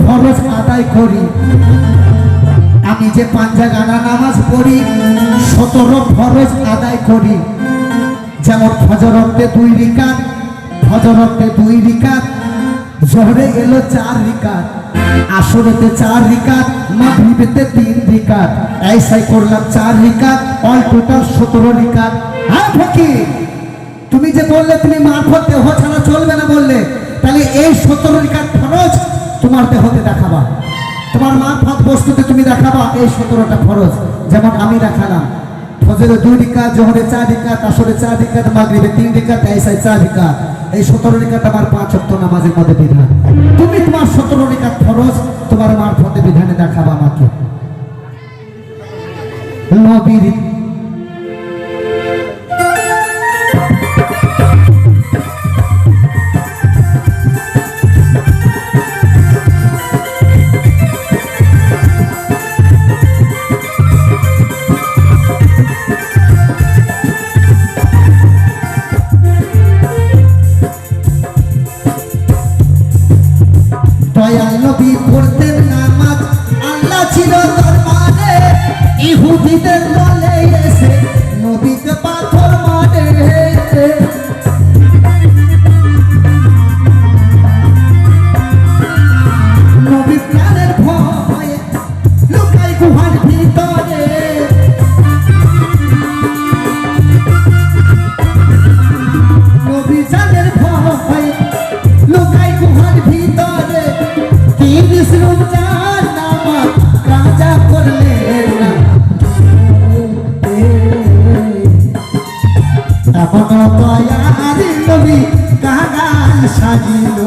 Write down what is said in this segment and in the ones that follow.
ফরজ আদায় করি। আমি যে পাঞ্জা গানা নামাজ পড়ি 17 ফরজ আদায় করি। যেমন ফজরতে 2 রিকাত, ফজরতে 2 রিকাত, জোহরে এলো 4 রিকাত, আসরেতে 4 রিকাত, মাগরিবেতে 3 রিকাত, এইসাই করলাম 4 রিকাত, অল টোটাল 17 রিকাত। হ্যাঁ ফকির, তুমি যে বললে তুমি মারফত দেহ ছাড়া চলবে না বললে, তাহলে এই 17 রিকাত ফরজ তোমার দেহতে দেখাবা, তোমার মারফত বস্তুতে তুমি দেখাবা এই 17টা ফরজ। যেমন আমি দেখালাম ফজরে 2 রিকাত, জোহরে 4 রিকাত, আসরে 4 রিকাত, মাগরিবে 3 রিকাত, এইসাই 4 রিকাত। এই 17 রিকাত আমার 5 ওয়াক্ত নামাজের মধ্যে বিধান। তুমি তোমার 17 রিকাত ফরজ তোমার মারফতে বিধানে দেখাবা আমাকে। নবীর দয়াল নবী পড়তেন নামাজ, আল্লাহ ছিল দরবারে, ইহুদিদের দলে এসে নবীকে পাথর মারে। নবী প্রাণের ভয়ে লুকাই গুহার ভিতরে, নবী জানের ভয়ে লুকাই গুহার ভিতরে। রাজা করলেন না এমন দয়ার নবী কাগান সাজিল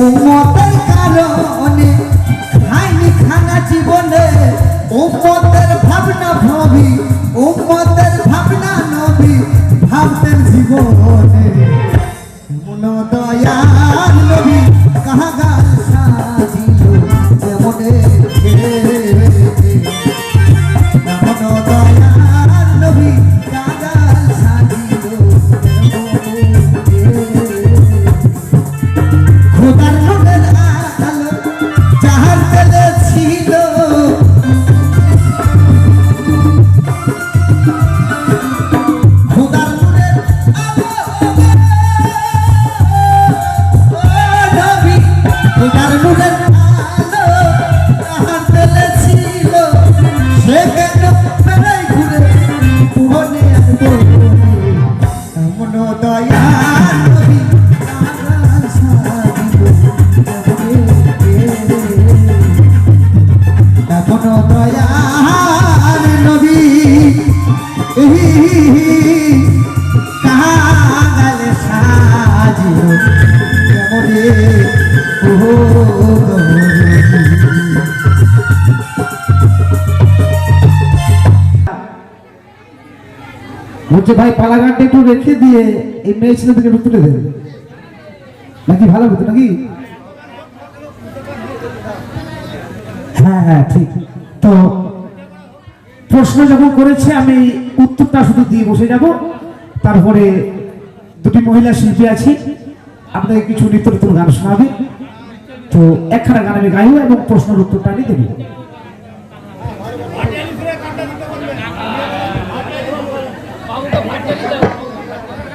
উম্মতের কারণে খাইনি খানা জীবনে, উম্মতের ভাবনা ভাবি, উম্মতের ভাবনা নবী ভাবতেন জীবনে। মন দয়াল নবী কাগান সাজিল যেমনে, মন দয়াল নবী কাগান সাজিল খোদার নূরের আলো যাহার দিলে ছিল, খোদার নূরের আলো নবী, খোদার নূরের আলো যাহার দিলে ছিল, সে কেন বেড়াই ঘুরে পুরনে আসবো। এমন দয়াল নবী কাগান সাজিল এখনো দয়াল নবী কাগান সাজিল কেমনে বলছে ভাই পালাগানটা একটু রেখে দিয়ে এই মেয়ে ছেলেদেরকে একটু তুলে দেবে নাকি ভালো হতো নাকি? হ্যাঁ হ্যাঁ ঠিক। তো প্রশ্ন যখন করেছে আমি উত্তরটা শুধু দিয়ে বসে যাব, তারপরে দুটি মহিলা শিল্পী আছি আপনাদের কিছু নিত্য নতুন গান শোনাবে। তো একখানা গান আমি গাইব এবং প্রশ্নের উত্তরটা আমি দেব।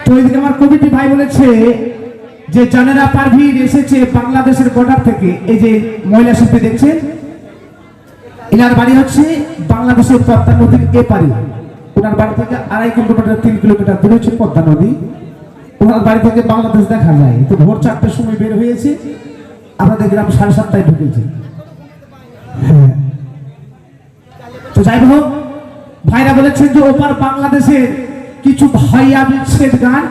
তো এদিকে আমার কমিটি ভাই বলেছে যে জানেরা পারভিন এসেছে বাংলাদেশের বর্ডার থেকে। এই যে মহিলা শিল্পী দেখছেন, এনার বাড়ি হচ্ছে বাংলাদেশের পদ্মা নদীর এপারে। ওনার বাড়ি থেকে 2.5 কিলোমিটার 3 কিলোমিটার দূরে হচ্ছে পদ্মা নদী। ওনার বাড়ি থেকে বাংলাদেশ দেখা যায়। তো ভোর 4টার সময় বের হয়েছে, আমাদের গ্রাম 7:30টায় ঢুকেছে। হ্যাঁ, তো যাই হোক, ভাইরা বলেছেন যে ওপার বাংলাদেশের কিছু ভাইয়া বিচ্ছেদ গান,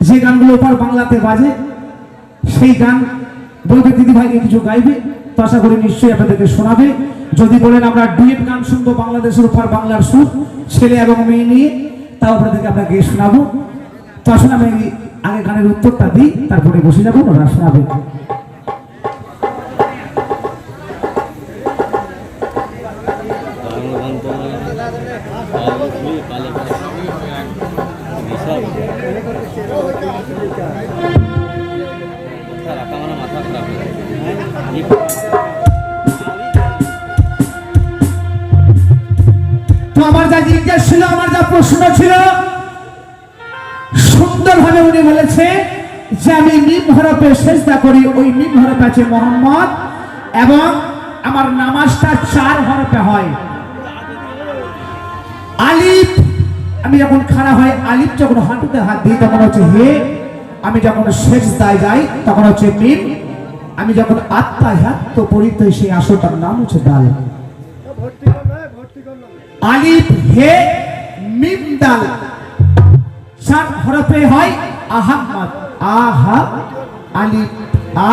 যে গানগুলো ওপার বাংলাতে বাজে, সেই গান বলবে দিদি ভাইকে কিছু গাইবে, তো আশা করি নিশ্চয়ই আপনাদেরকে শোনাবে। যদি বলেন আমরা ডুয়েট গান শুনবো বাংলাদেশের ওপার বাংলার সুর, ছেলে এবং মেয়ে নিয়ে, তাও আপনাদেরকে আপনাকে শোনাবো। তো আসলে আমি আগে গানের উত্তরটা দিই, তারপরে বসে যাবো, ওরা শোনাবে। তো আমার যা জিজ্ঞাসা ছিল, আমার যা প্রশ্ন ছিল, সুন্দরভাবে উনি বলেছে যে আমি মিম হরফে সেজদা করি, ওই মিম হরফে আছে মোহাম্মদ, এবং আমার নামাজটা 4 হরফে হয়। আলিফ, আমি যখন খাড়া হয় আলিফ, যখন হাঁটুতে হাত দিই তখন হচ্ছে হে, আমি যখন সেজদায় যাই তখন হচ্ছে মিম, আমি যখন আত্মাহিয়াত পড়ি তো সেই আসরটার নাম হচ্ছে দাল। আলিফ হে মিম দাল 4 হরফে হয় আহাম্মদ, আহা আলিফ আ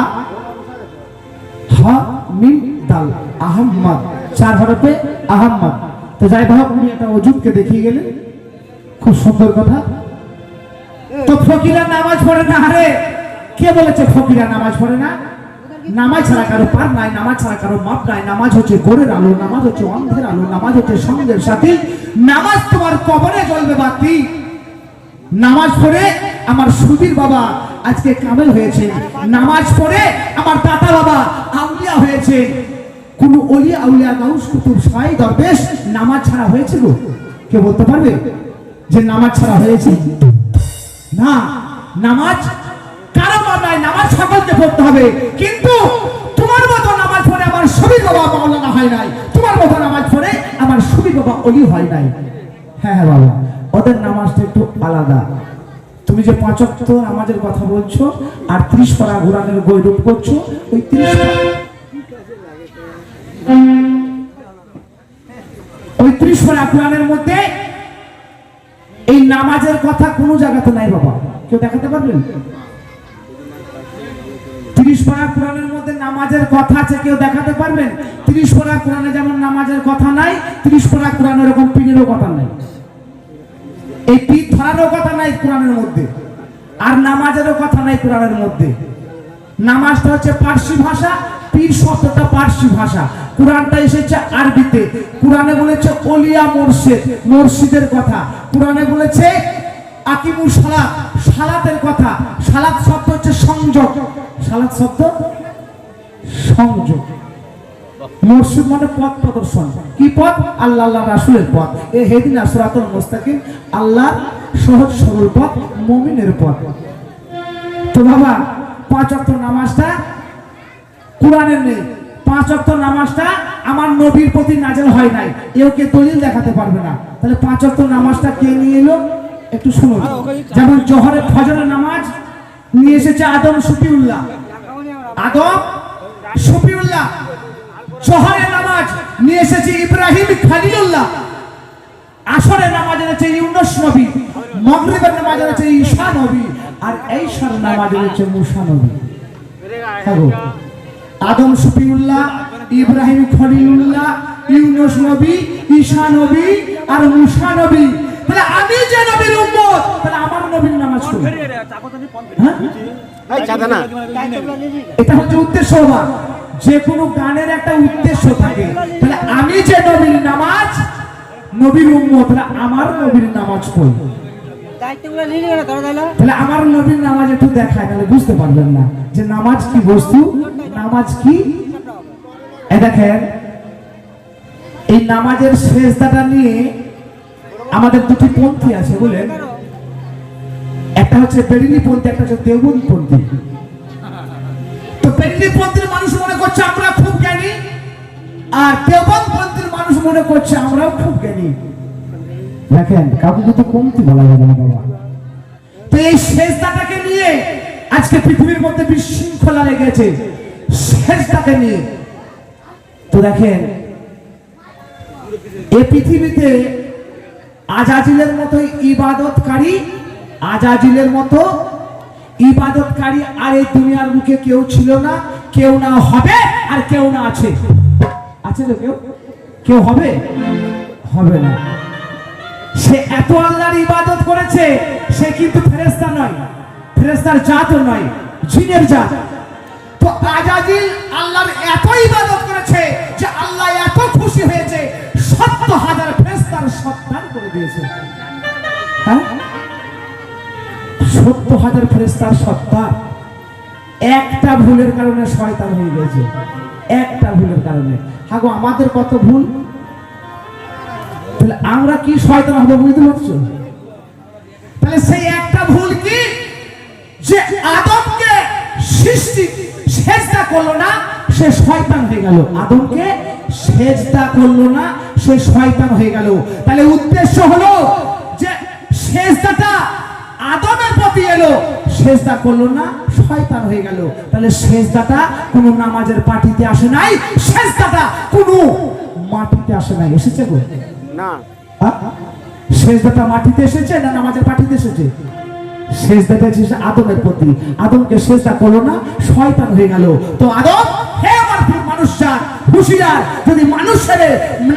হা মিম দাল আহাম্মদ, 4 হরফে আহাম্মদ। তো যাই হোক, উনি একটা অজুবকে দেখিয়ে গেলেন, খুব সুন্দর কথা। তো ফকিরা নামাজ পড়ে না, আরে কে বলেছে ফকিরা নামাজ পড়ে না? নামাজ ছাড়া কারো পার নাই, নামাজ ছাড়া কারো মাপ নাই। নামাজ হচ্ছে গোরের আলো, নামাজ হচ্ছে অন্ধের আলো, নামাজ হচ্ছে সঙ্গের সাথী, নামাজ তোমার কবরে জ্বলবে বাতি। নামাজ পড়ে আমার সুবীর বাবা আজকে কামেল হয়েছে, নামাজ পড়ে আমার দাদা বাবা আউলিয়া হয়েছে। কোন ওলিয়া আউলিয়া গাউস কুতুব সাই দরবেশ নামাজ ছাড়া হয়েছে গো? কে বলতে পারবে যে নামাজ ছাড়া হয়েছে? না, নামাজ কারো নাই, নামাজ সকলকে পড়তে হবে। কিন্তু তোমার মতো নামাজ পড়ে আমার সুবীর বাবা মাওলানা হয় নাই, তোমার মতো নামাজ পড়ে আমার সুবীর বাবা ওলি হয় নাই। হ্যাঁ হ্যাঁ বাবা, ওদের নামাজটা একটু আলাদা। তুমি যে 5 ওয়াক্ত নামাজের কথা বলছো আর 30 পারা কোরআনের গৈরব করছো, ওই 30 পারা কোরআনের মধ্যে এই নামাজের কথা কোনো জায়গাতে নাই বাবা, কেউ দেখাতে পারবেন? 30 পারা কোরআনের মধ্যে নামাজের কথা আছে, কেউ দেখাতে পারবেন? 30 পারা কোরআনে যেমন নামাজের কথা নাই, 30 পারা কোরআনে এরকম পীরেরও কথা নাই। এই পীর ধরারও কথা নাই কোরআনের মধ্যে, আর নামাজেরও কথা নাই কোরআনের মধ্যে। নামাজটা হচ্ছে পার্সি ভাষা, পীর শব্দটা পার্সি ভাষা, কোরআনটা এসেছে আরবিতে। কোরআনে বলেছে ওলিয়া মুর্শিদ, মুর্শিদের কথা। কোরআনে বলেছে আকিমুস সালাত, সালাতের কথা। সালাত শব্দ হচ্ছে সংযোগ, সালাত শব্দ সংযোগ। মুর্শিদ মানে পথ প্রদর্শন। কি পথ? আল্লাহ আল্লাহ রাসূলের পথ। এ হেদিনা সিরাতুল মুস্তাকিম, আল্লাহ সহজ সরল পথ, মুমিনের পথ। তো বাবা 5 ওয়াক্ত নামাজটা কোরআনের নেই, 5 ওয়াক্ত নামাজটা আমার নবীর প্রতি নাযিল হয় নাই, এও কে দলিল দেখাতে পারবে না। তাহলে 5 ওয়াক্ত নামাজটা কে নিয়ে এলো একটু শুনুন। যেমন জোহরের ফজরের নামাজ নিয়ে এসেছে আদম শফিউল্লাহ, আদম শফিউল্লাহ। জোহরের নামাজ নিয়ে এসেছে ইব্রাহিম খলিলুল্লাহ। আসরের নামাজ এনেছে ইউনুস নবী। মাগরিবের নামাজ এনেছে ঈসা নবী। আর ঈশার নামাজ এনেছে মুসা নবী। আদম শফিউল্লাহ, ইব্রাহিম খলিলুল্লাহ, ইউনুস নবী, ঈসা নবী আর মুসা নবী। তাহলে আমি যে নবীর উম্মত, তাহলে আমার নবীর নামাজ পড়ি। এটা হচ্ছে উদ্দেশ্য। যে কোনো গানের একটা উদ্দেশ্য থাকে। তাহলে আমি যে নবীর নামাজ, নবীর উম্মত, তাহলে আমার নবীর নামাজ পড়ি। তাহলে আমার নবীর নামাজ একটু দেখায়, তাহলে বুঝতে পারবেন না যে নামাজ কি বস্তু, নামাজ কি। দেখেন, এই নামাজের সেজদাটা নিয়ে আমাদের দুটি পন্থী আছে, বলেন। একটা হচ্ছে বেরিলি পন্থী, একটা হচ্ছে দেওবন্দি পন্থী। তো বেরিলি পন্থীর মানুষ মনে করছে আমরা খুব জ্ঞানী, আর দেওবন্দি পন্থীর মানুষ মনে করছে আমরাও খুব জ্ঞানী। দেখেন কাউকে কিন্তু কমতি বলা যাবে না বাবা। তো এই সেজদাটাকে নিয়ে আজকে পৃথিবীর মধ্যে বিশৃঙ্খলা লেগেছে, সেজদাকে নিয়ে। তো দেখেন এই পৃথিবীতে আজাজিলের মতো ইবাদতকারী, আজাজিলের মতো ইবাদতকারী আর এই দুনিয়ার মুখে কেউ ছিল না, কেউ না হবে, আর কেউ না আছে। আছে তো কেউ? কেউ হবে? হবে না। সে এত আল্লাহর ইবাদত করেছে, সে কিন্তু ফেরেশতা নয়, ফেরেশতার জাতও নয়, জিনের জাত। তো আজাজিল আল্লাহর এত ইবাদত করেছে যে আল্লাহ এত খুশি হয়েছে 70,000 ফেরেশতার সত্তার করে দিয়েছে। হ্যাঁ, 70,000 ফেরেশতার সত্তা একটা ভুলের কারণে শয়তান হয়ে গেছে, একটা ভুলের কারণে। হাগো আমাদের কত ভুল, তাহলে আমরা কি শয়তান হবে বুঝতে পারছো? তাহলে সেই একটা ভুল কি, যে আদমকে সৃষ্টি সেজদা করলো না, সে শয়তান হয়ে গেল। আদমকে সেজদা করলো না, সে শয়তান হয়ে গেল। তাহলে উদ্দেশ্য হলো যে সেজদাটা আদমের প্রতি এলো, সেজদা করলো না, শয়তান হয়ে গেল। তাহলে সেজদাটা কোনো নামাজের পাটিতে আসে নাই, সেজদাটা কোনো মাটিতে আসে নাই। এসেছে গো না, সেজদাটা মাটিতে এসেছে না নামাজের পাটিতে এসেছে? সেজদাটা এসেছে আদমের প্রতি। আদমকে সেজদা করলো না, শয়তান হয়ে গেল। তো আদম, হে আমার মানুষ জাত, হুঁশিয়ার, যদি মানুষের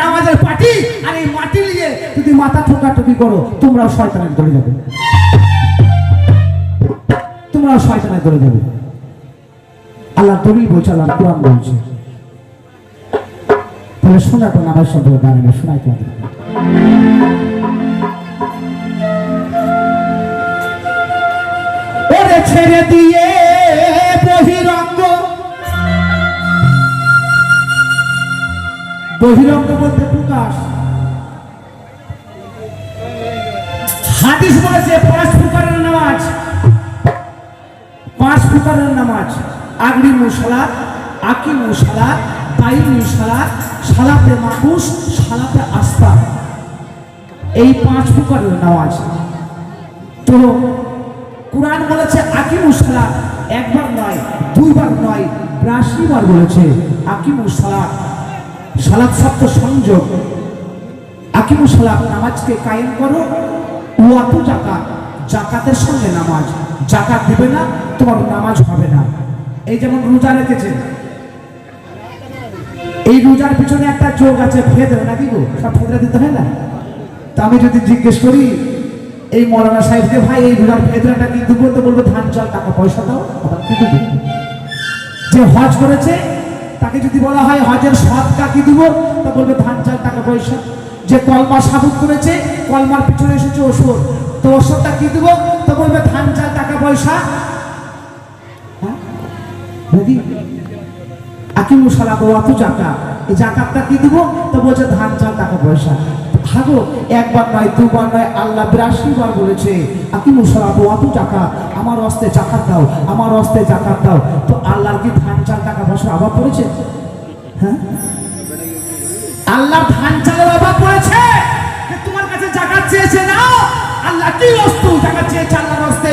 নামাজের পাটি আর এই মাটি নিয়ে যদি মাথা ঠোকাঠুকি করো, তোমরাও শয়তানের দলে যাবে, তোমরাও শয়তানের দলে যাবে। আল্লাহ দলিল বলছে, আল্লাহ কোরআন বলছে। তাহলে শোনা তো নামাজ সম্পর্কে দাঁড়াবে, শোনাই তোমাদের। ওরে ছেড়ে দিয়ে বহিরঙ্গ, বহিরঙ্গ বলতে প্রকাশ। হাদিস বলেছে 5 প্রকারের নামাজ, 5 প্রকারের নামাজ। আগরি মুসালাত, আকি মুসালাত, দাইমি সালাত, সালাতে মাকুস, সালাতে আস্তা, এই 5 প্রকারের নামাজ। তো কুরআন বলেছে আকিমুস সালাত, একবার নয়, দুইবার নয়, 82 বার বলেছে আকিমুস সালাত। সালাত শব্দ সংযোগ। আকিমুস সালাত, নামাজকে কায়েম করো। ওয়াতু যাকাত, যাকাতের সঙ্গে নামাজ। যাকাত দিবে না, তোমার নামাজ হবে না। এই যেমন রোজা রেখেছে, এই রোজার পিছনে একটা যোগ আছে, ফেদরা, নাকি গো? সব ফেদরা দিতে হয় না? তা আমি যদি জিজ্ঞেস করি এই মৌলানা সাহেবকে, ভাই এই রোজার ফেদরাটা কি দেবো, তো বলবো ধান চাল টাকা পয়সা দাও। কি দেবো? যে হজ করেছে তাকে যদি বলা হয় হজের সদকা কি দিব, তা বলবে ধান চাল টাকা পয়সা। যে কলমা সাবুত করেছে, কলমার পিছনে এসেছে ওষুধ, তো ওষুধটা কি দিব, তো বলবে ধান চাল টাকা পয়সা। হ্যাঁ, আকিমুস সালাত ওয়া আতু যাকাত, এই যাকাতটা কি দিব, তো বলছে ধান চাল টাকা পয়সা। ভাগো, একবার নয়, দুবার নয়, আল্লাহ 82 বার বলেছে আকিমুস সালাত ওয়া আতু যাকাত, আমার হস্তে যাকাত দাও, আমার হস্তে যাকাত দাও। তো আল্লাহর কি ধান চাল টাকা পয়সার অভাব পড়েছে? হ্যাঁ, আল্লাহ ধান চালের অভাব পড়েছে? তোমার কাছে যাকাত চেয়েছে নাও। আল্লাহ কি বস্তু যাকাত চেয়েছে আল্লাহর হস্তে?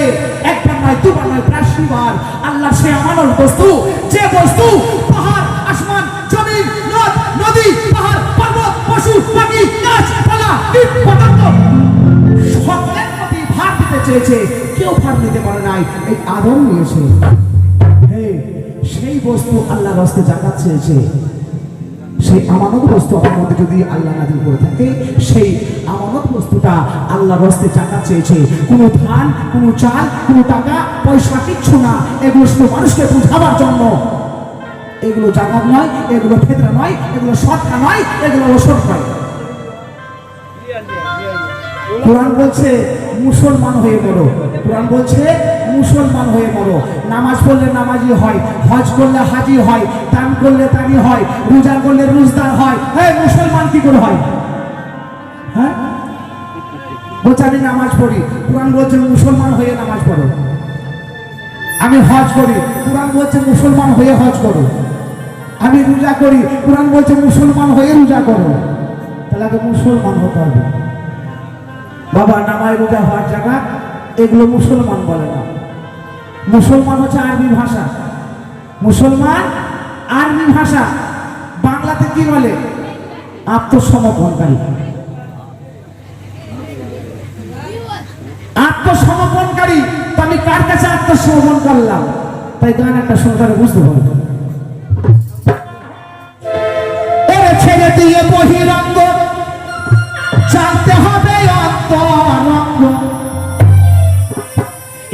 একবার নয়, দুবার নয়, 82 বার। আল্লাহ সে আমানত বস্তু, যে বস্তু পাহাড়, আসমান, জমিন, নদ, নদী, পাহাড়, পর্বত, পশু, পাখি, গাছপালা, কীট পতঙ্গ সকলের প্রতি ভার দিতে চেয়েছে, কেউ ভার দিতে পারে নাই, এই আদম নিয়েছে। সেই বস্তু আল্লাহর হস্তে যাকাত চেয়েছে। সেই আমানত বস্তু আমার মধ্যে যদি আল্লাহ নাযিল করে থাকে, সেই আমানত বস্তুটা আল্লাহর হস্তে যাকাত চেয়েছে। কোনো ধান, কোনো চাল, কোনো টাকা পয়সা কিচ্ছু না, এগুলো শুধু মানুষকে বুঝাবার জন্য। এগুলো যাকাত নয়, এগুলো ফেতরা নয়, এগুলো সদকা নয়, এগুলো ওষুধ নয়। কুরআন বলছে মুসলমান হয়ে মরো, কুরআন বলছে মুসলমান হয়ে মরো। নামাজ পড়লে নামাজি হয়, হজ করলে হাজি হয়, দান করলে দানি হয়, রোজা করলে রোজদার হয়। হ্যাঁ, মুসলমান কি করে হয়? হ্যাঁ, বলছে আমি নামাজ পড়ি, কুরআন বলছে মুসলমান হয়ে নামাজ পড়ো। আমি হজ করি, কুরআন বলছে মুসলমান হয়ে হজ করো। আমি রোজা করি, কুরআন বলছে মুসলমান হয়ে রোজা করো। তাহলে আগে মুসলমান হতে হবে। বাবা নামাজ রোজা হওয়ার জায়গা এগুলো মুসলমান বলে না। মুসলমান হচ্ছে আরবি ভাষা, মুসলমান আরবি ভাষা। বাংলাতে কি বলে? আত্মসমর্পণকারী। আত্মসমর্পণকারী। তো আমি কার কাছে আত্মসমর্পণ করলাম? তাই গান একটা শুনতে বুঝতে পারবো। ছেড়ে দিয়ে বহিরঙ্গ জানতে হবে অন্তরঙ্গ।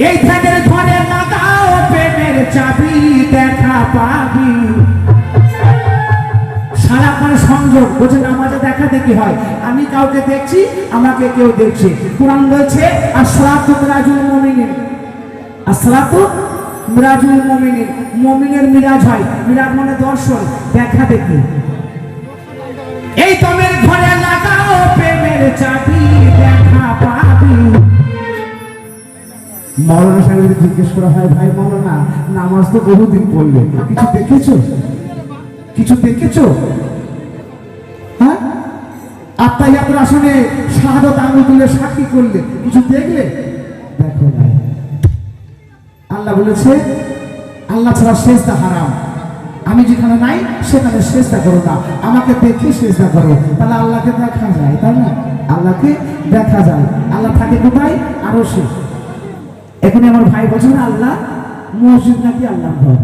এই ধ্যানের ঘরে লাগাও প্রেমের চাবি, দেখা পাবি। সারাক্ষণ সংযোগ বুঝে নামাজে দেখা দেখি হয়। আমি কাউকে দেখছি, আমাকে কেউ দেখছে। কোরআন বলছে আসসালাতু মিরাজুল মুমিনিন, আসসালাতু মিরাজুল মুমিনিন। মুমিনের মিরাজ হয়। মিরাজ মানে দর্শন, দেখা দেখি। এই তোমের ঘরে লাগাও প্রেমের চাবি, দেখা পাবি। মৌলানা সাহেব জিজ্ঞেস করা হয়, ভাই মৌলানা নামাজ তো বহুদিন পড়লে, কিছু দেখেছো? কিছু দেখেছো? হ্যাঁ, আত্মাহিয়াতুর আসনে শাহাদাত আঙ্গুল তুলে সাক্ষী করলে, কিছু দেখলে? দেখো না। আল্লাহ বলেছে আল্লাহ ছাড়া সেজদা হারাম। আমি যেখানে নাই সেখানে চেষ্টা করো না, আমাকে দেখে চেষ্টা করো। তাহলে আল্লাহকে দেখা যায়, তাই না? আল্লাহকে দেখা যায়। আল্লাহ থাকে কোথায়? আরো সে। এখানে আমার ভাই বলছে না আল্লাহ মসজিদ নাকি আল্লাহ ঘর।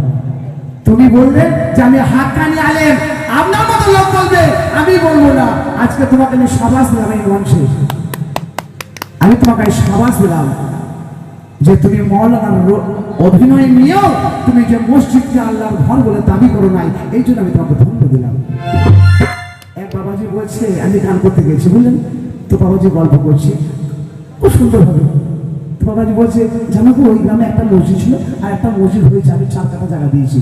তুমি বলবে যে আমি হাক্কানি আলেম, আপনার মতো লোক বলবে, আমি বলবো না। আজকে তোমাকে আমি সাবাস দিলাম এই মঞ্চে, আমি তোমাকে সাবাস দিলাম যে তুমি মৌলানার অভিনয় নিয়েও তুমি যে মসজিদকে আল্লাহর ঘর বলে দাবি করো নাই, এই জন্য আমি তোমাকে ধন্য দিলাম। এক বাবাজি বলছে, আমি গান করতে গেছি বুঝলেন তো, বাবাজি গল্প করছি খুব সুন্দর হবে। তো বাবাজি বলছে জানো তো, ওই গ্রামে একটা মসজিদ ছিল, আর একটা মসজিদ হয়েছে, আমি 4 কাঠা জায়গা দিয়েছি,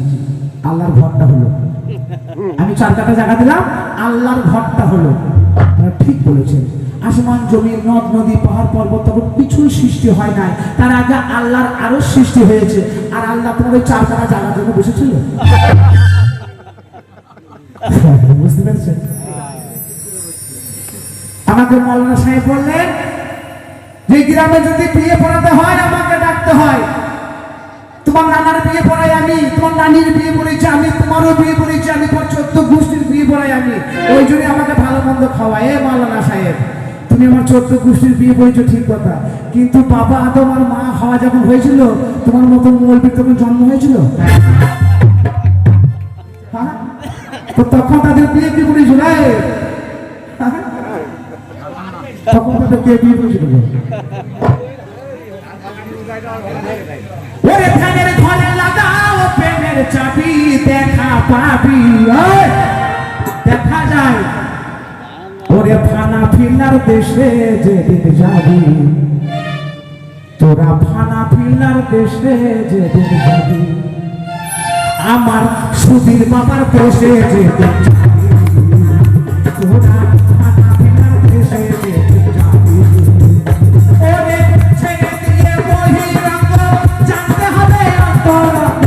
আল্লাহর ঘরটা হলো। আমি 4 কাঠা জায়গা দিলাম, আল্লাহর ঘরটা হলো। ঠিক বলেছেন। আসমান জমি নদ নদী পাহাড় পর্বত তখন কিছুই সৃষ্টি হয় নাই, তার আগে আল্লাহর আরো সৃষ্টি হয়েছে। আর আল্লাহ তোমার ওই 4 কাঠা জায়গার জন্য বসেছিল। বুঝতে পেরেছেন? আমাকে মৌলানা সাহেব বললেন যে গ্রামে যদি বিয়ে পড়াতে হয় আমাকে ডাকতে হয়। তোমার নানার বিয়ে পড়াই আমি, তোমার নানির বিয়ে পড়েছি আমি, তোমারও বিয়ে পড়েছি আমি, তোমার 14 গোষ্ঠীর বিয়ে পড়াই আমি। ওই জন্য আমাকে ভালো মন্দ খাওয়ায়। এ মৌলানা সাহেব, তুমি আমার 14 গোষ্ঠীর বিয়ে পড়েছো ঠিক কথা, কিন্তু বাবা আদম আর মা হাওয়া যখন হয়েছিল, তোমার মতো মৌলবীর তখন জন্ম হয়েছিল? হ্যাঁ, তো তখন তাদের বিয়ে কি করেছিল? তখন তাদের বিয়ে করেছিল। ওরে ধ্যানের ঘরে লাগাও প্রেমের চাবি, দেখা পাবি। দেখা যায়। ওরে ফানা ফিল্লার দেশে যেদিন যাবি, তোরা ফানা ফিল্লার দেশে যেদিন যাবি, আমার সুধীর বাবার দেশে যেদিন যাবি, তোরা ফানা ফিল্লার দেশে যেদিন যাবি। ওরে ছেড়ে দিয়ে বহিরঙ্গ জানতে হবে অন্তরঙ্গ।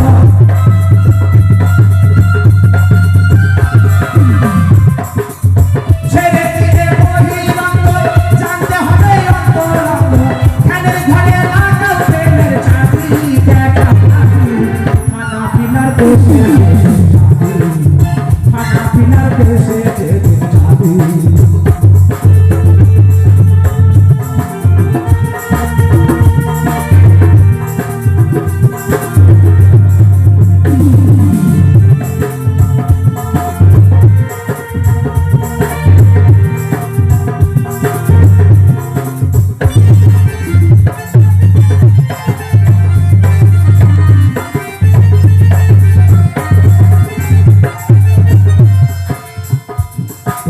ছেড়ে দিয়ে বহিরঙ্গ জানতে হবে অন্তরঙ্গ। ধ্যানের ঘরে লাগাও প্রেমের চাবি, দেখা পাবি। ফানা ফিল্লার দেশে যেদিন যাবি, ফানা ফিল্লার দেশে যেদিন যাবি।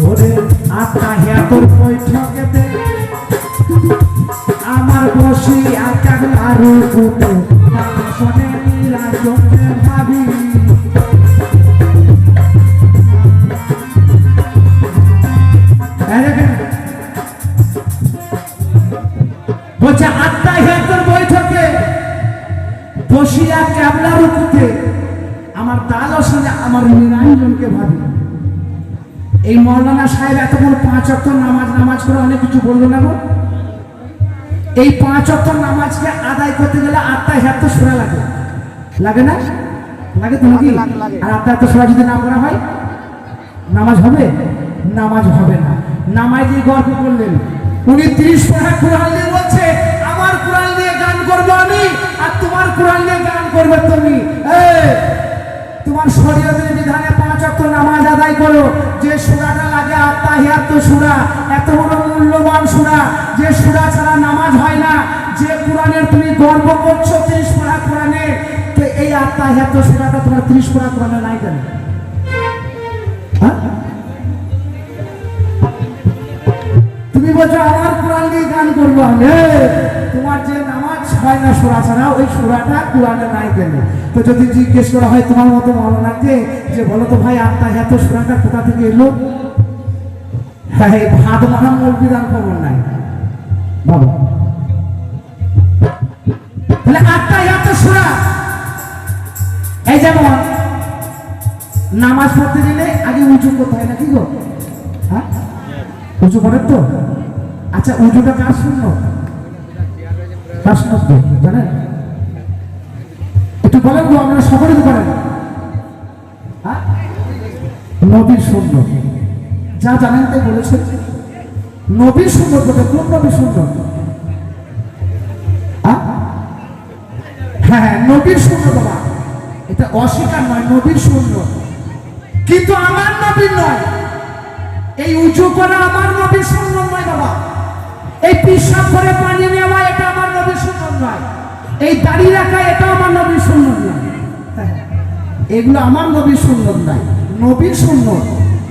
ওরে আত্মাহিয়াতুর বৈঠকেতে আমার বসি আকার রূপে শোনে রাজনে ভাবি। বলছে আত্মাহিয়াতুর বৈঠকে বসিয়া ক্যাবলা রূপে আমার তাল শুনে আমার নিরঞ্জনকে ভাবি। এই মৌলানা সাহেব এতক্ষণ 5 ওয়াক্ত নামাজ করে অনেক কিছু বললো না গো। এই 5 ওয়াক্ত নামাজকে আদায় করতে গেলে 8 সূরা লাগে, লাগে না? লাগে তো নাকি? আর 8 সূরা যদি না পড়া হয় নামাজ হবে? নামাজ হবে না। নামাজে গর্ব করলেন উনি 30 পারা কোরআন নিয়ে বলছে আমার কোরআন নিয়ে গান করবো আমি, আর তোমার কোরআন নিয়ে গান করবে তুমি। তোমার শরীয়তের বিধানে 5 ওয়াক্ত নামাজ আদায় করো। যে সূরাটা লাগে আত্তাহিয়াতু সূরা, এত বড় মূল্যবান সূরা, যে সূরা ছাড়া নামাজ হয় না, যে কোরআনের তুমি গর্ব করছো 30 পারা কোরআনে, তো এই আত্তাহিয়াতু সূরাটা তোমার 30 পারা কোরআনে নাই কেন? হ্যাঁ, তুমি বলছো আমার কোরআন দিয়ে গান করবো আমি, তোমার যে নামাজ হয় না সূরা ছাড়া, ওই সূরাটা কোরআনে নাই কেন? তো যদি জিজ্ঞেস করা হয় তোমার মতো মাওলানাকে যে বলো তো ভাই আত্তাহিয়াতু সূরাটা কোথা থেকে এলো, হ্যাঁ এই ভাত মানা মৌলবিদান খবর নাই বাবা। তাহলে আত্তাহিয়াতু সূরা, এই যেমন নামাজ পড়তে গেলে আগে উঁচু করতে হয় নাকি গো? হ্যাঁ উঁচু করেন তো? আচ্ছা উঁচুটা কার শূন্য? কার শূন্য জানেন? একটু বলেন গো, আপনারা সকলে তো করেন। হ্যাঁ নবীর শূন্য, যা জানেন তাই বলেছেন। নবীর শূন্য বলে কোন নবীর শূন্য? হ্যাঁ হ্যাঁ নবীর শূন্য বাবা, এটা অস্বীকার নয়, নবীর শূন্য, কিন্তু আমার নবীর নয়। এই উঁচু করা আমার নবীর সুন্নত নয় বাবা। এই পিশাব করে পানি নেওয়া এটা আমার নবীর সুন্নত নয়। এই দাড়ি রাখা এটা আমার নবীর সুন্নত নয়। এগুলো আমার নবীর সুন্নত নয়, নবীর সুন্নত,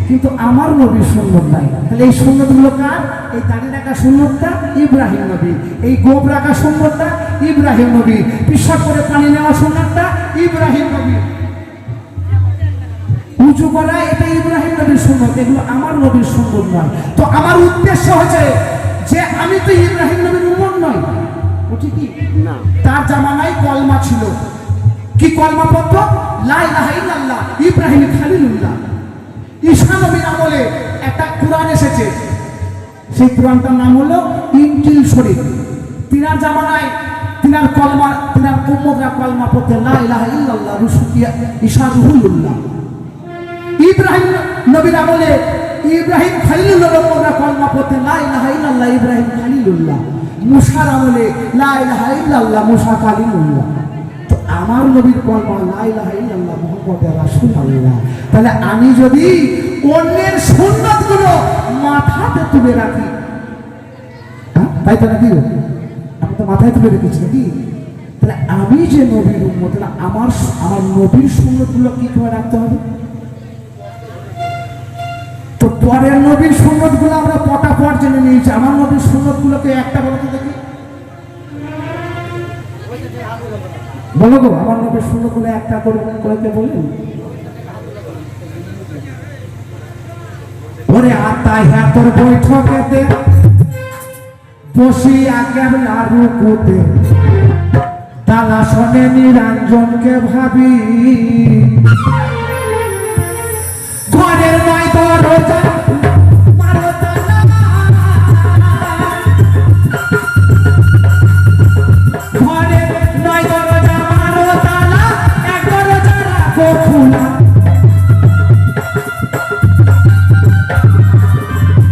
কিন্তু আমার নবীর সুন্নত নাই। তাহলে এই সুন্নতগুলো কার? এই দাড়ি রাখা সুন্নতটা ইব্রাহিম নবী, এই গোপ রাখা সুন্নতটা ইব্রাহিম নবী, পিশাব করে পানি নেওয়া সুন্নতটা ইব্রাহিম নবী, উঁচু করা এটা ইব্রাহিম নবীর সুন্নত, এগুলো আমার নবীর সুন্নত নয়। তো আমার উদ্দেশ্য হচ্ছে যে আমি তো ইব্রাহিম নবীর উম্মত নই, বুঝি কি না? তার জামানায় কলমা ছিল, কি কলমা পড়ত? লা ইলাহা ইল্লাল্লাহ ইব্রাহিম খলিলুল্লাহ। ঈসা নবীর আমলে একটা কোরআন এসেছে, সেই কোরআনটার নাম হলো ইনজিল শরীফ। তিনার জামানায় তিনার কলমা, তিনার উম্মতরা কলমা পড়তে লা ইলাহা ইল্লাল্লাহ ঈসা রুহুল্লাহ। ইব্রাহিম নবীর আমলে ইব্রাহিম খলিলুল্লাহ কলমা পড়তে লা ইলাহা ইল্লাল্লাহ ইব্রাহিম খলিলুল্লাহ। মুসার আমলে লা ইলাহা ইল্লাল্লাহ মুসা খলিলুল্লাহ। তো আমার নবীর কলমা লা ইলাহা ইল্লাল্লাহ মুহাম্মাদুর রাসূলুল্লাহ। তাহলে আমি যদি অন্যের সুন্নতগুলো মাথাতে তুলে রাখি, তাই তো নাকি? আমি তো মাথায় তুলে রেখেছি নাকি? তাহলে আমি যে নবীর উম্মত, তাহলে আমার নবীর সুন্নতগুলো কি করে রাখতে হবে? তো পরের নবীর সুন্নতগুলো আমরা পটাপট জেনে নিয়েছি, আমার নবীর সুন্নতগুলোকে একটা বলতে দেখি, বলো গো আমার নবীর সুন্নতগুলো একটা করে বললেন। ওরে আত্তাহিয়াতুর বৈঠকেতে বসি কেবলা রুকুতে, তালা শোনে নিরঞ্জনকে ভাবি, ঘরের নয় দরজা মারো তালা, ঘরের নয় দরজা মারো তালা, এক দরজা রাখো খোলা,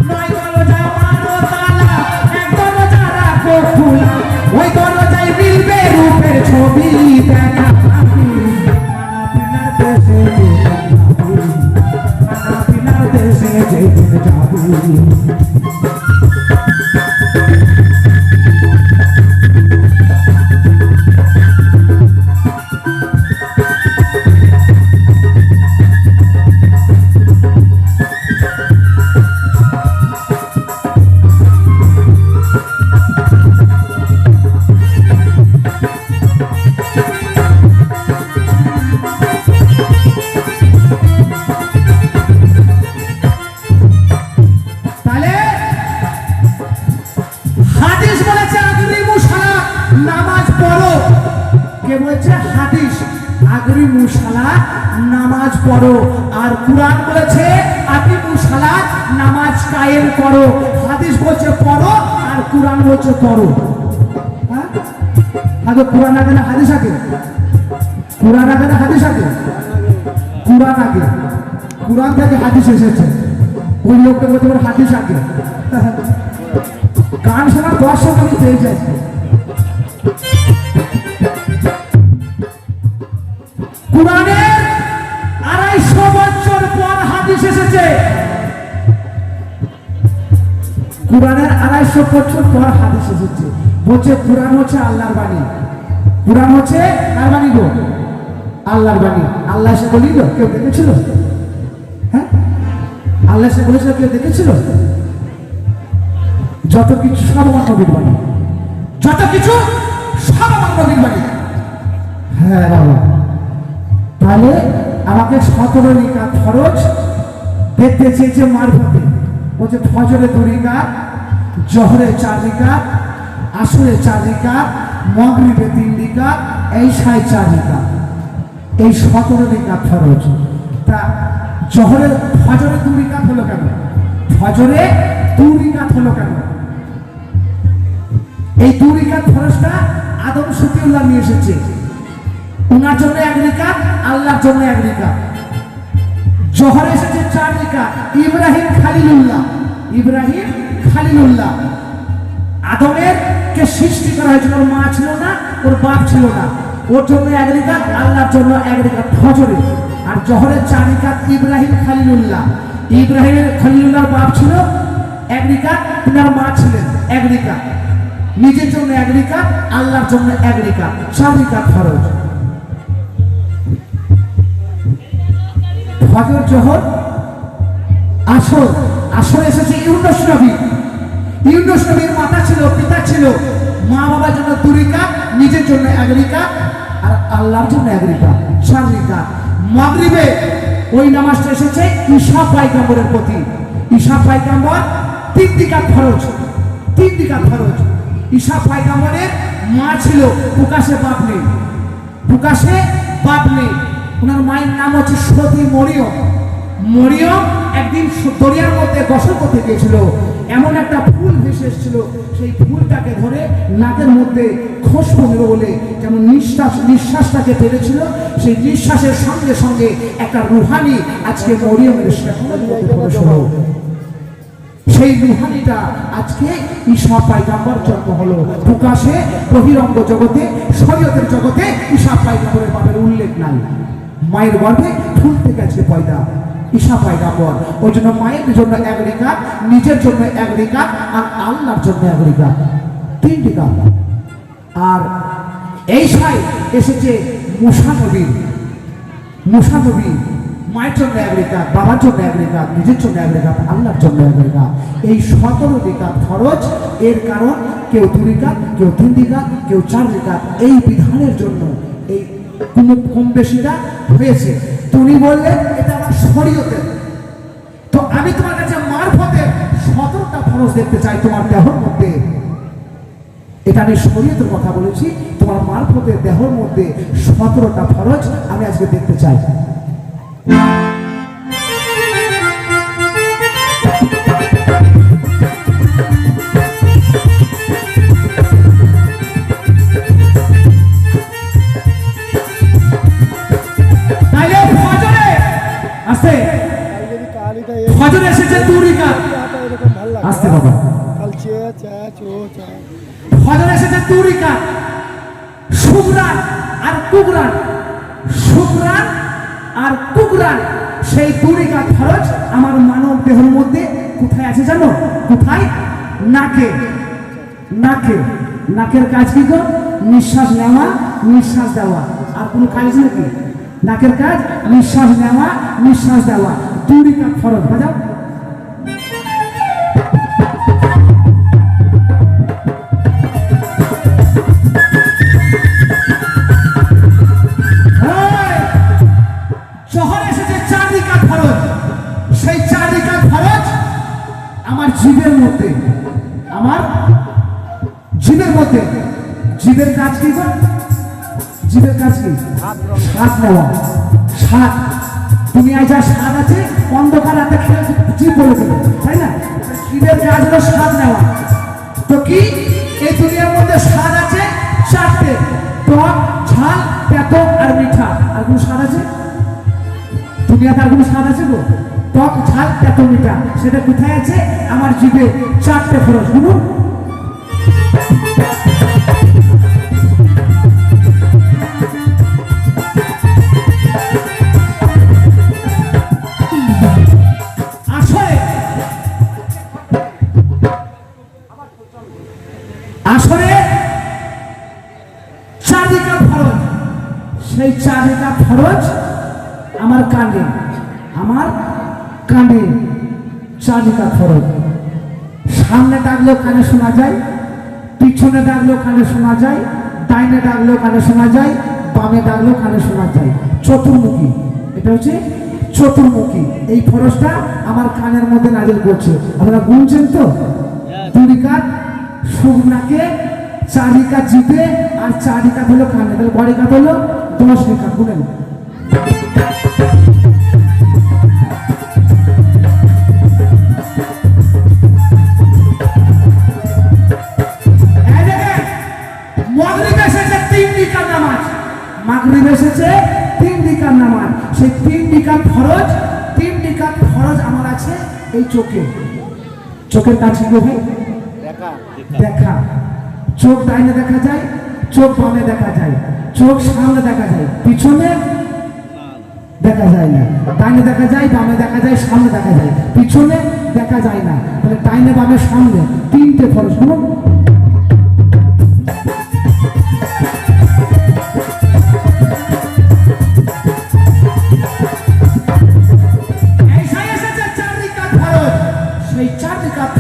নয় দরজা মারো তালা, এক দরজা রাখো খোলা, ওই দরজায় মিলবে রূপের ছবি দেখা পাবি, মানা পিনার দেশে যেদিন যাবি। নামাজ পড়ো, আর কুরআন বলেছে আকিমুস সালাত, নামাজ কায়েম করো। হাদিস বলছে পড়ো আর কুরআন বলছে করো। আগে কোরআন আগে না হাদিস আগে? কোরআন আগে না হাদিস আগে? কোরআন আগে। কোরআন থেকে হাদিস এসেছে, ওই লোকটা বলতে পারে হাদিস আগে। গান শোনার দর্শক আমি পেয়ে যাই। কোরআনের 250 বছর পর হাদিস এসেছে। কোরআনের 250 বছর পর হাদিস এসেছে। বলছে কোরআন হচ্ছে আল্লাহর বাণী। কোরআন হচ্ছে কার বাণী গো? আল্লাহর বাণী। আল্লাহ এসে বলিল, কেউ দেখেছিল? হ্যাঁ, আল্লাহ এসে বলেছিল, কেউ দেখেছিল? যত কিছু সব আমার নবীর বাণী, যত কিছু সব আমার নবীর বাণী। হ্যাঁ বাবা, তাহলে আমাকে 17 রাকাত ফরজ দেখতে চেয়েছে মারফতে। বলছে ফজরে 2 রাকাত, জোহরে 4 রাকাত, আসরে 4 রাকাত, মাগরিবে 3 রাকাত, ঈশায় 4 রাকাত। এই 17 রাকাত ফরজ। তা জোহরে ফজরে 2 রাকাত হলো কেন? ফজরে 2 রাকাত হলো কেন? এই 2 রাকাত ফরজটা আদম শফিউল্লাহ নিয়ে এসেছে। উনার জন্য 1 রাকাত, আল্লাহর জন্য 1 রাকাত। জোহরে এসেছে 4 রাকাত, ইব্রাহিম খলিলুল্লাহ। ইব্রাহিম খলিলুল্লাহ, আদমের কে সৃষ্টি করা হয়েছিল, ওর মা ছিল না, ওর বাপ ছিল না, ওর জন্য 1 রাকাত, আল্লাহর জন্য 1 রাকাত ফজরে। আর জোহরে 4 রাকাত ইব্রাহিম খলিলুল্লাহ। ইব্রাহিম খলিলুল্লাহর বাপ ছিল 1 রাকাত, ওনার মা ছিলেন 1 রাকাত। নিজের জন্য 1 রাকাত, আল্লাহর জন্য 1 রাকাত, 4 রাকাত ফরজ। ফজর, জোহর, আসর। আসর এসেছে ইউনুস নবী। ইউনুস নবীর মাতা ছিল, পিতা ছিল, মা বাবার জন্য 2 রাকাত, নিজের জন্য 1 রাকাত, আর আল্লাহর জন্য 1 রাকাত, 4 রাকাত। মাগরিবে ওই নামাজটা এসেছে ঈশা পয়গম্বরের প্রতি। ঈশা পয়গম্বর 3 রাকাত ফরজ, 3 রাকাত ফরজ। ঈশা পয়গম্বরের মা ছিল, প্রকাশে বাপ নেই, প্রকাশে বাপ নেই। ওনার মায়ের নাম হচ্ছে সতী মরিয়ম। মরিয়ম একদিন দরিয়ার মধ্যে গোসল করতে গিয়েছিল, এমন একটা ফুল ভেসে এসেছিল, সেই ফুলটাকে ধরে নাকের মধ্যে খুশবু নেবে বলে যেমন নিঃশ্বাসটাকে পেরেছিল, সেই নিঃশ্বাসের সঙ্গে সঙ্গে একটা রুহানি আজকে মরিয়মের শেফাতের মধ্যে প্রবেশ হলো। সেই রুহানিটা আজকে ঈশা পয়গম্বর জন্ম হলো। প্রকাশে বহিরঙ্গ জগতে, শরীয়তের জগতে ঈশা পয়গম্বরের বাপের উল্লেখ নাই। মায়ের গর্ভে ফুল থেকে আজকে পয়দা ঈশা পয়গম্বর। ওই জন্য মায়ের জন্য 1 রাকাত, নিজের জন্য 1 রাকাত, আর আল্লাহর জন্য 1 রাকাত, 3 রাকাত। আর ঈশায় এসেছে মুসা নবী। মুসা নবী মায়ের জন্য 1 রাকাত, বাবার জন্য 1 রাকাত, নিজের জন্য 1 রাকাত, আল্লাহর জন্য 1 রাকাত। এই 17 রাকাত ফরজ। এর কারণ কেউ 2 রাকাত, কেউ 3 রাকাত, কেউ 4 রাকাত। এই বিধানের জন্য এই কম বেশিটা হয়েছে। তুমি বললেন এটা আমার শরীয়তের, তো আমি তোমার কাছে মারফতের 17টা ফরজ দেখতে চাই তোমার দেহর মধ্যে। এটা আমি শরীয়তের কথা বলেছি, তোমার মারফতের দেহর মধ্যে 17টা ফরজ আমি আজকে দেখতে চাই। ফজরে এসেছে 2 রাকাত। আসতে বাবা, ফজরে এসেছে 2 রাকাত। শুকরান আর কুকরান, শুকরান আর কুকরান, সেই 2 রাকাত ফরজ আমার মানব দেহের মধ্যে কোথায় আছে জানো? কোথায়? নাকে। নাকে। নাকের কাজ কি গো? নিঃশ্বাস নেওয়া, নিঃশ্বাস দেওয়া। আর কোনো কাজ নাকি? নাকের কাজ নিঃশ্বাস নেওয়া, নিঃশ্বাস দেওয়া। 2 রাকাত ফরজ। বাজাও। জোহর এসেছে 4 রাকাত ফরজ। সেই 4 রাকাত ফরজ আমার জিভের মধ্যে, আমার জিভের মধ্যে। জিভের কাজ কি গো? জিভের কাজ কি? স্বাদ নেওয়া। স্বাদ। তুমি আজ যা স্বাদ আছে অন্ধকার রাতে খেলে জিভ বলে দেবে, তাই না? জিভের কাজ হলো স্বাদ নেওয়া। তো কি এই দুনিয়ার মধ্যে স্বাদ আছে 4টে। কোনো স্বাদ আছে গো? টক ঝাল এত মিঠা, সেটা কোথায় আছে? আমার জিভে 4টে ফরজ। শুনুন, আসরে 4 রিকাত ফরজ, সেই 4 রিকাত ফরজ আমার কানে 4 রিকাত ফরজ। সামনে ডাকলেও কানে শোনা যায়, পিছনে ডাকলেও কানে শোনা যায়, ডাইনে ডাকলেও কানে শোনা যায়, বামে ডাকলেও কানে শোনা যায়। চতুর্মুখী, এটা হচ্ছে চতুর্মুখী। এই ফরজটা আমার কানের মধ্যে নাজিল করছে। আপনারা গুনছেন তো? 2 রিকাত শুকনাকে, 4 রিকাত জিভে, আর 4 রিকাত হলো কানে। তাহলে কয় রিকাত হলো? 10 রিকাত। গুনেন। মাগরিব এসেছে 3 রিকাত নামাজ, মাগরিব এসেছে 3 রিকাত নামাজ। সেই 3 রিকাত ফরজ, 3 রিকাত ফরজ আমার আছে এই চোখে। চোখের কাছে কি ভাই? দেখা। চোখ ডাইনে দেখা যায়, চোখ বামে দেখা যায়, চোখ সামনে দেখা যায়, পিছনে দেখা যায় না। ডাইনে দেখা যায়, বামে দেখা যায়, সামনে দেখা যায়, পিছনে দেখা যায় না। তাহলে ডাইনে বামে সামনে 3টে ফরজ। শুনুন,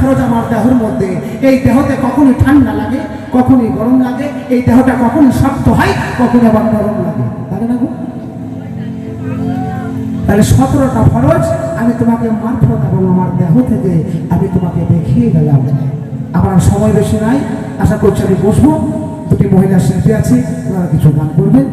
ফরজ আমার দেহের মধ্যে। এই দেহতে কখনই ঠান্ডা লাগে, কখনই গরম লাগে। এই দেহটা কখনই শক্ত হয়, কখনই আবার নরম লাগে। লাগে না গো? তাহলে 17টা ফরজ আমি তোমাকে মারফত এবং আমার দেহ থেকে আমি তোমাকে দেখিয়ে গেলাম। আমার সময় বেশি নাই, আশা করছি আমি বসবো। 2টি মহিলা শিল্পী আছে, ওনারা কিছু গান করবেন।